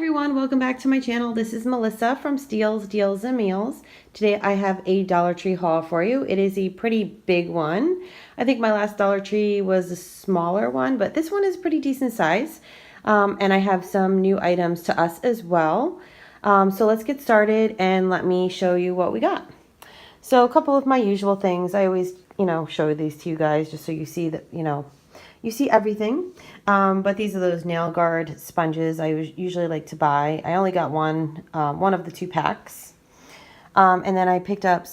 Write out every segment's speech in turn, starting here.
everyone, welcome back to my channel. This is Melissa from Steals, Deals, and Meals. Today I have a Dollar Tree haul for you. It is a pretty big one. I think my last Dollar Tree was a smaller one, but this one is pretty decent size. And I have some new items to us as well. So let's get started and let me show you what we got. So a couple of my usual things. I always, show these to you guys just so you see that, you see everything, but these are those nail guard sponges I usually like to buy. I only got one of the 2 packs. And then I picked up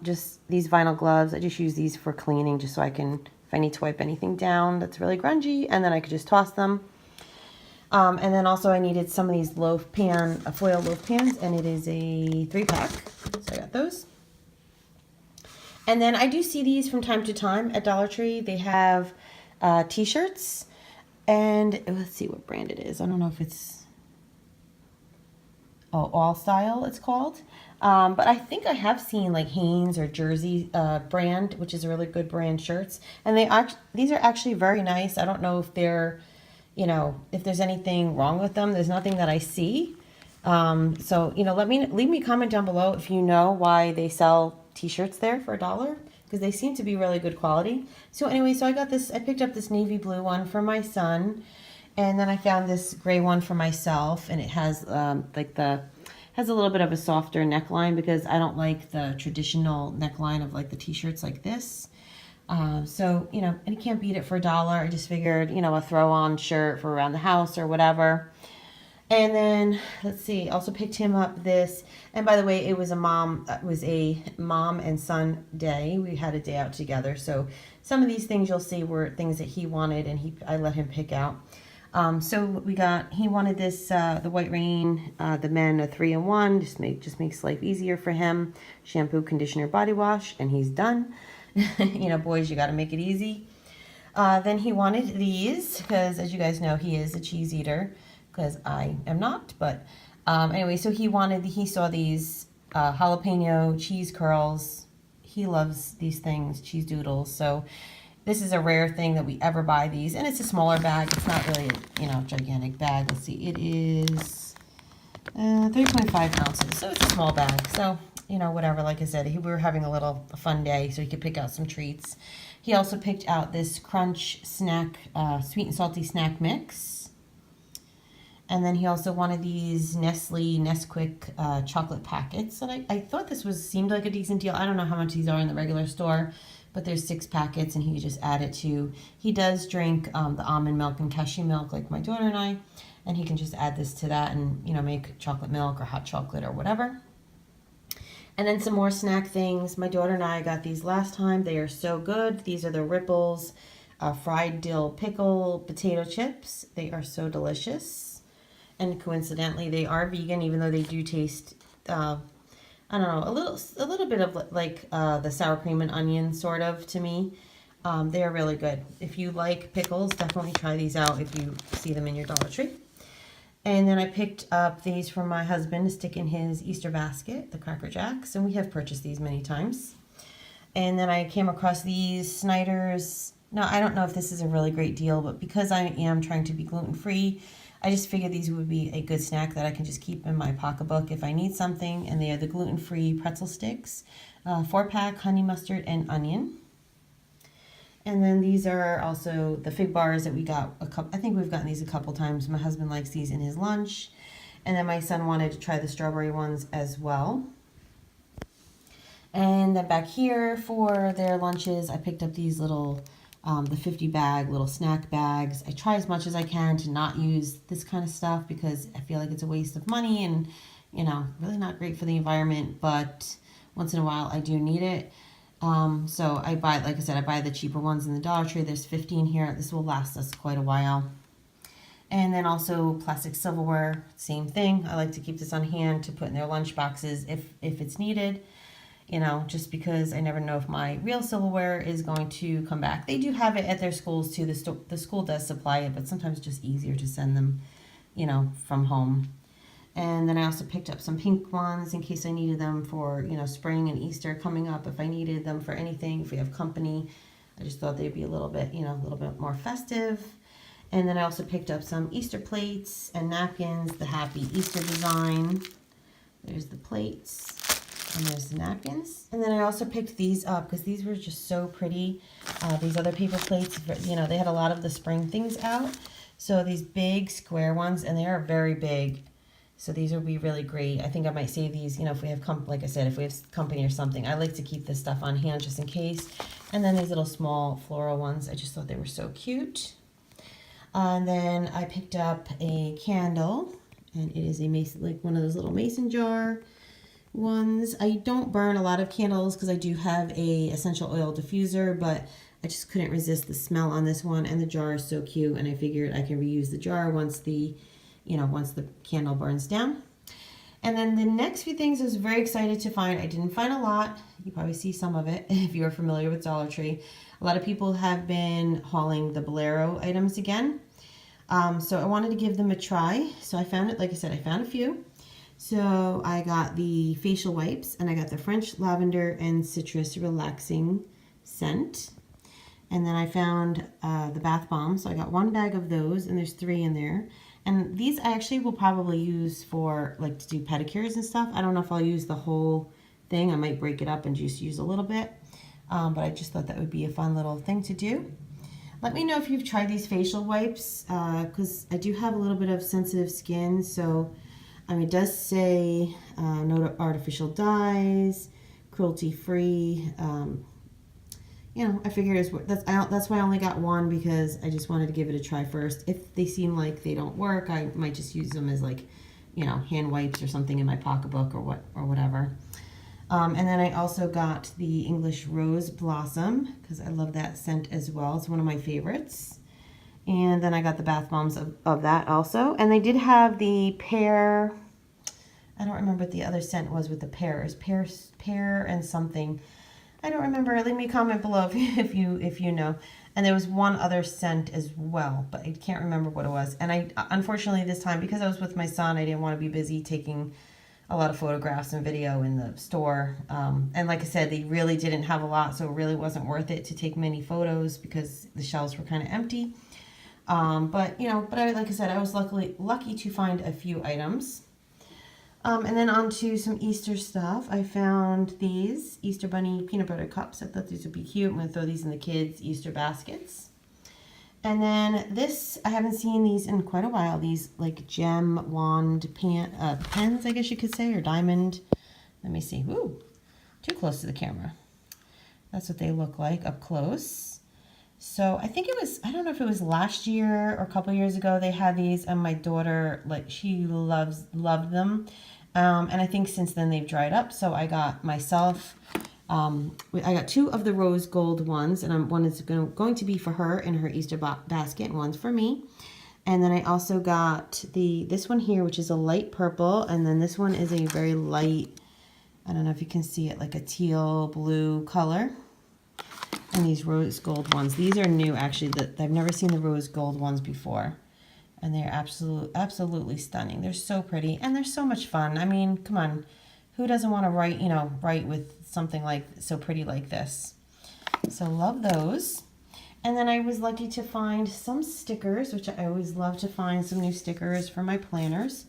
just these vinyl gloves. I just use these for cleaning just so I can, if I need to wipe anything down that's really grungy, and then I could just toss them. And then also I needed some of these foil loaf pans, and it is a 3-pack. So I got those. And then I do see these from time to time at Dollar Tree. They have t-shirts, and let's see what brand it is. I don't know if it's All Style it's called, but I think I have seen like Hanes or Jersey brand, which is a really good brand shirts, and these are actually very nice. I don't know if they're, if there's anything wrong with them. There's nothing that I see. So leave me a comment down below if you know why they sell t-shirts there for $1, because they seem to be really good quality. So anyway, I picked up this navy blue one for my son, and then I found this gray one for myself, and it has has a little bit of a softer neckline because I don't like the traditional neckline of like the t-shirts like this. And you can't beat it for $1. I just figured, a throw-on shirt for around the house or whatever. And then, let's see, also picked him up this, and by the way, it was a mom and son day. We had a day out together, so some of these things you'll see were things that he wanted, and I let him pick out. So he wanted this, the White Rain, the Men, a 3-in-1, just makes life easier for him. Shampoo, conditioner, body wash, and he's done. Boys, you got to make it easy. Then he wanted these, because as you guys know, he is a cheese eater, because I am not, but anyway, so he saw these jalapeno cheese curls. He loves these things, cheese doodles, so this is a rare thing that we ever buy these, and it's a smaller bag. It's not really a gigantic bag. Let's see, it is 3.5 ounces, so it's a small bag, so whatever. Like I said, we were having a fun day, so he could pick out some treats. He also picked out this Crunch snack, sweet and salty snack mix. And then he also wanted these Nesquik chocolate packets. And I thought seemed like a decent deal. I don't know how much these are in the regular store, but there's 6 packets, and he could just add it to. He does drink the almond milk and cashew milk like my daughter and I, and he can just add this to that and make chocolate milk or hot chocolate or whatever. And then some more snack things. My daughter and I got these last time. They are so good. These are the Ripples fried dill pickle potato chips. They are so delicious. And coincidentally, they are vegan, even though they do taste, I don't know, a little bit of like the sour cream and onion sort of to me. They are really good. If you like pickles, definitely try these out if you see them in your Dollar Tree. And then I picked up these for my husband to stick in his Easter basket, the Cracker Jacks, and we have purchased these many times. And then I came across these Snyder's. Now, I don't know if this is a really great deal, but because I am trying to be gluten-free, I just figured these would be a good snack that I can just keep in my pocketbook if I need something. And they are the gluten-free pretzel sticks, 4-pack, honey mustard and onion. And then these are also the fig bars that we got I think we've gotten these a couple times. My husband likes these in his lunch. And then my son wanted to try the strawberry ones as well. And then back here for their lunches, I picked up these little the 50-bag little snack bags. I try as much as I can to not use this kind of stuff because I feel like it's a waste of money and, really not great for the environment, but once in a while I do need it. So I buy, like I said, I buy the cheaper ones in the Dollar Tree. There's 15 here. This will last us quite a while. And then also plastic silverware, same thing. I like to keep this on hand to put in their lunch boxes if it's needed. Just because I never know if my real silverware is going to come back. They do have it at their schools too. The school does supply it, but sometimes it's just easier to send them, from home. And then I also picked up some pink ones in case I needed them for, spring and Easter coming up. If I needed them for anything, if we have company, I just thought they'd be a little bit more festive. And then I also picked up some Easter plates and napkins, the Happy Easter design. There's the plates and there's the napkins. And then I also picked these up because these were just so pretty. These other paper plates, you know, they had a lot of the spring things out. So these big square ones, and they are very big. So these would be really great. I think I might save these, you know, if we have, like I said, if we have company or something. I like to keep this stuff on hand just in case. And then these little small floral ones, I just thought they were so cute. And then I picked up a candle, and it is a mason, like one of those little mason jar ones. I don't burn a lot of candles because I do have a essential oil diffuser, but I just couldn't resist the smell on this one, and the jar is so cute, and I figured I can reuse the jar once the, you know, once the candle burns down. And then the next few things I was very excited to find. I didn't find a lot. You probably see some of it if you're familiar with Dollar Tree. A lot of people have been hauling the Bolero items again. So I wanted to give them a try. So I found it, like I said, I found a few. So I got the facial wipes, and I got the French lavender and citrus relaxing scent. And then I found the bath bombs. So I got one bag of those, and there's 3 in there. And these I actually will probably use for, like, to do pedicures and stuff. I don't know if I'll use the whole thing. I might break it up and just use a little bit. But I just thought that would be a fun little thing to do. Let me know if you've tried these facial wipes, because I do have a little bit of sensitive skin. So, I mean, it does say no artificial dyes, cruelty-free. You know, I figured that's why I only got one, because I just wanted to give it a try first. If they seem like they don't work, I might just use them as, like, you know, hand wipes or something in my pocketbook or whatever. And then I also got the English Rose Blossom because I love that scent as well. It's one of my favorites. And then I got the bath bombs of that also. And they did have the pear. I don't remember what the other scent was with the pears. Pear and something. I don't remember. Leave me a comment below if you know. And there was one other scent as well, but I can't remember what it was. And I, unfortunately, this time, because I was with my son, I didn't want to be busy taking a lot of photographs and video in the store. And like I said, they really didn't have a lot, so it really wasn't worth it to take many photos because the shelves were kind of empty. But you know, like I said, I was lucky to find a few items. And then on to some Easter stuff. I found these Easter Bunny peanut butter cups. I thought these would be cute. I'm going to throw these in the kids' Easter baskets. And then this, I haven't seen these in quite a while. These like gem wand pens, I guess you could say, or diamond. Let me see. Ooh, too close to the camera. That's what they look like up close. So I think it was, I don't know if it was last year or a couple years ago, they had these, and my daughter, like, she loved them. And I think since then they've dried up. So I got myself, I got 2 of the rose gold ones, and one is going to be for her in her Easter basket, and one's for me. And then I also got this one here, which is a light purple, and then this one is a very light, I don't know if you can see it, like a teal blue color. And these rose gold ones, these are new actually. I've never seen the rose gold ones before. And they're absolutely stunning. They're so pretty, and they're so much fun. I mean, come on. Who doesn't want to write with something like so pretty like this? So love those. And then I was lucky to find some stickers, which I always love to find some new stickers for my planners.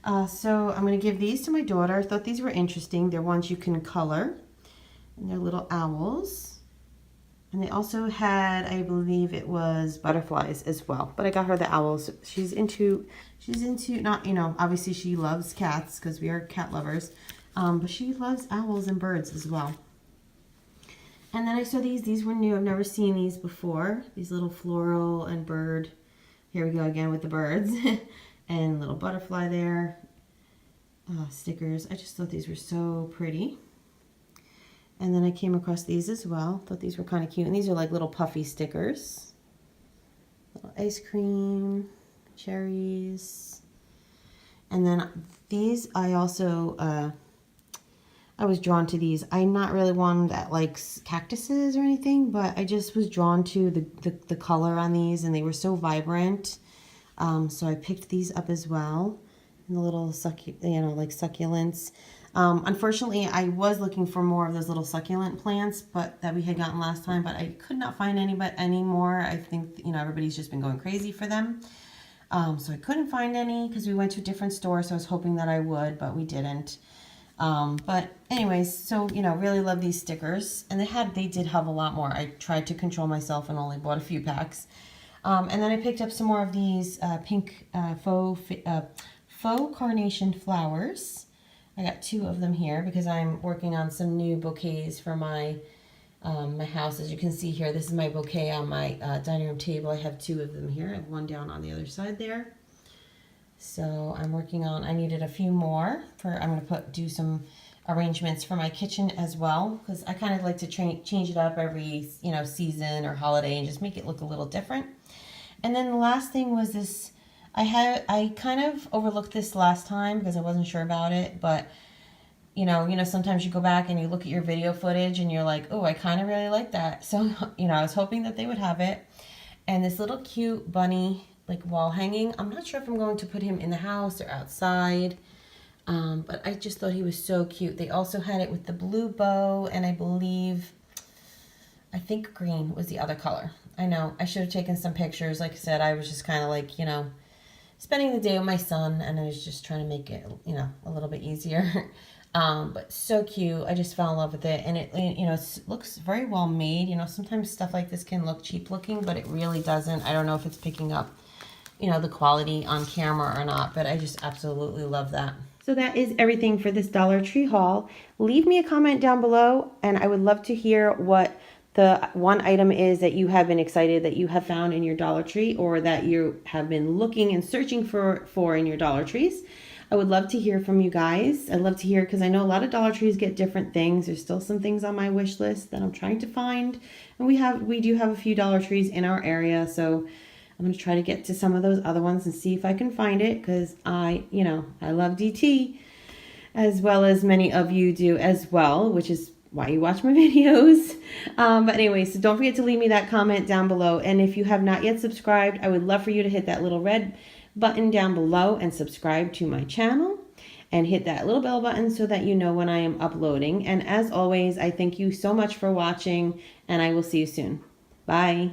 So I'm going to give these to my daughter. I thought these were interesting. They're ones you can color, and they're little owls. And they also had, I believe it was butterflies as well. But I got her the owls. She's into not, you know, obviously she loves cats because we are cat lovers. But she loves owls and birds as well. And then I saw these were new. I've never seen these before. These little floral and bird. Here we go again with the birds. And little butterfly there. Stickers. I just thought these were so pretty. And then I came across these as well. Thought these were kind of cute. And these are like little puffy stickers. Little ice cream, cherries. And then these, I also, I was drawn to these. I'm not really one that likes cactuses or anything, but I just was drawn to the color on these, and they were so vibrant. So I picked these up as well. And the little, like succulents. Unfortunately, I was looking for more of those little succulent plants, but that we had gotten last time, but I could not find any more. I think, you know, everybody's just been going crazy for them. So I couldn't find any because we went to a different store, so I was hoping that I would, but we didn't. But anyways, so, you know, really love these stickers. And they did have a lot more. I tried to control myself and only bought a few packs. And then I picked up some more of these pink faux carnation flowers. I got 2 of them here because I'm working on some new bouquets for my my house. As you can see here, this is my bouquet on my dining room table. I have 2 of them here. I have one down on the other side there. So I'm working on, I needed a few more I'm going to do some arrangements for my kitchen as well, because I kind of like to change it up every, you know, season or holiday and just make it look a little different. And then the last thing was this, I kind of overlooked this last time because I wasn't sure about it, but you know, sometimes you go back and you look at your video footage and you're like, oh, I kind of really like that. So, you know, I was hoping that they would have it. And this little cute bunny, like wall hanging. I'm not sure if I'm going to put him in the house or outside. But I just thought he was so cute. They also had it with the blue bow, and I think green was the other color. I know, I should have taken some pictures. Like I said, I was just kind of like, you know, spending the day with my son, and I was just trying to make it, you know, a little bit easier. But so cute. I just fell in love with it, and it, you know, it looks very well made. You know, sometimes stuff like this can look cheap looking, but it really doesn't. I don't know if it's picking up, you know, the quality on camera or not, but I just absolutely love that. So that is everything for this Dollar Tree haul. Leave me a comment down below, and I would love to hear what the one item is that you have been excited that you have found in your Dollar Tree, or that you have been looking and searching for in your Dollar Trees. I would love to hear from you guys. I'd love to hear, because I know a lot of Dollar Trees get different things. There's still some things on my wish list that I'm trying to find. And we do have a few Dollar Trees in our area, so I'm going to try to get to some of those other ones and see if I can find it, because I love DT, as well as many of you do as well, which is why you watch my videos. But anyway, so don't forget to leave me that comment down below. And if you have not yet subscribed, I would love for you to hit that little red button down below and subscribe to my channel, and hit that little bell button so that you know when I am uploading. And as always, I thank you so much for watching, and I will see you soon. Bye.